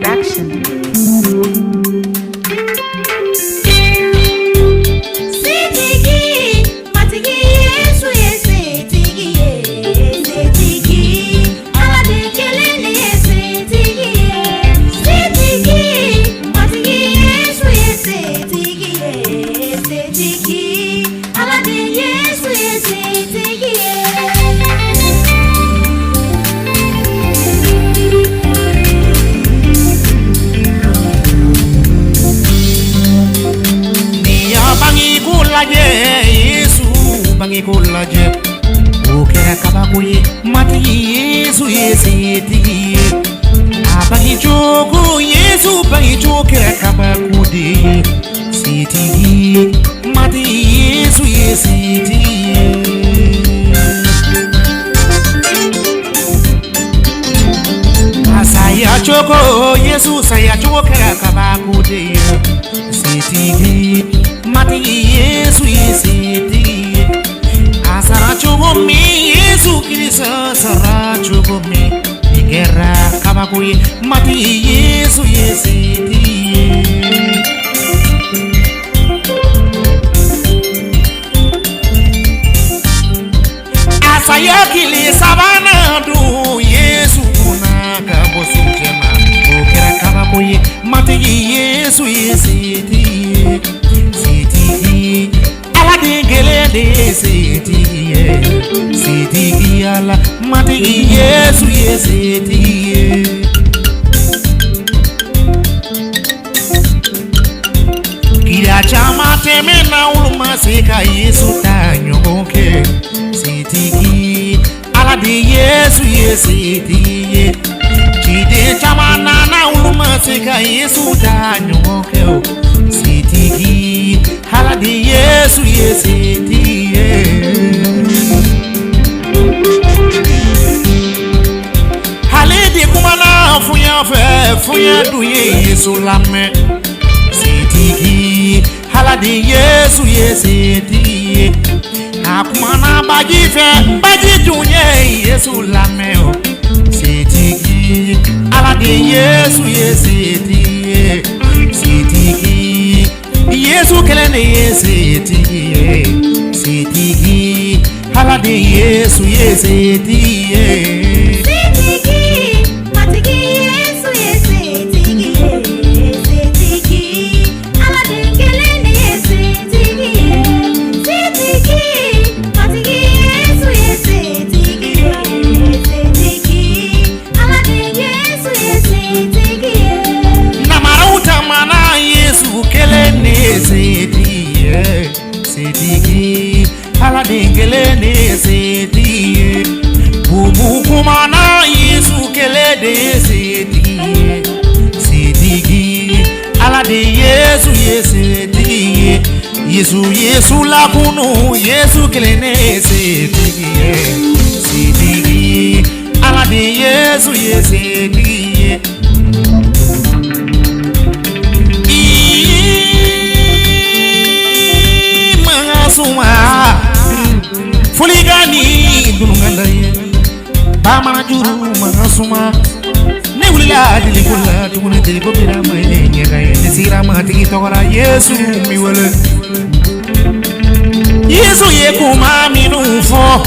Production. Kulaje ukera kabakuye mati Yesu yesiti abangi jogo Yesu bangi jokera kabakudi siti mati Yesu yesiti asaya jogo Yesu saya jokera kabakudi siti mati Yesu yesiti Sara chugumi Yesu Kirisa sara chugumi Igera kabakui mati Yesu yesiti Asaya kili sabana du Yesu kuna kabosu jema Igera kabakui mati Yesu yesiti Siti Aladingele de siti Siti ala mati Yesu yesiti Kira chama temena uluma seka Yesu tanyoke Siti ala de Yesu yesiti Kide chama nana uluma seka Yesu tanyoke Siti ala de Yesu yesiti Funya duye Yesu lame Siti halade Yesu yesiti Akumana baji dunye Yesu lame Siti halade Yesu yesiti Siti Yesu kelene yesiti Siti halade Yesu yesiti Aladingelene seti bubu kumana Yesu kelede seti seti alade Yesu yeseti Yesu la kunu Yesu kelene seti seti alade Yesu yeseti Fuligani dungandaye Bama juru mangasuma Nebula dilikula tukune diliko birama nyeka nesira matiki tokora Yesu miwele Yesu ye kuma minufo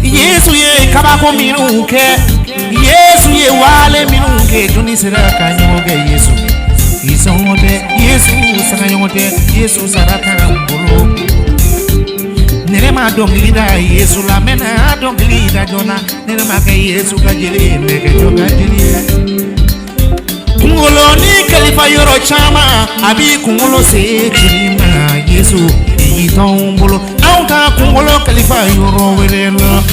Yesu ye kabako minuke Yesu ye wale minuke tunisira kanyoge Yesu Isongote Yesu sakanyongote Yesu sarata mbulu Nerema donglida Yesu la mena donglida jona nerema ke Yesu kajili meke joka jili Kungolo ni kalifa yoro chama abi kungolo se chilima Yesu itombolo auta kungolo kalifa yoro werela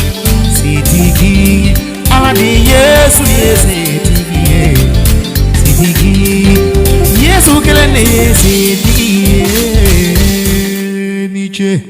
sitiki alade Yesu yesitiki sitiki Yesu kelene sitiki niche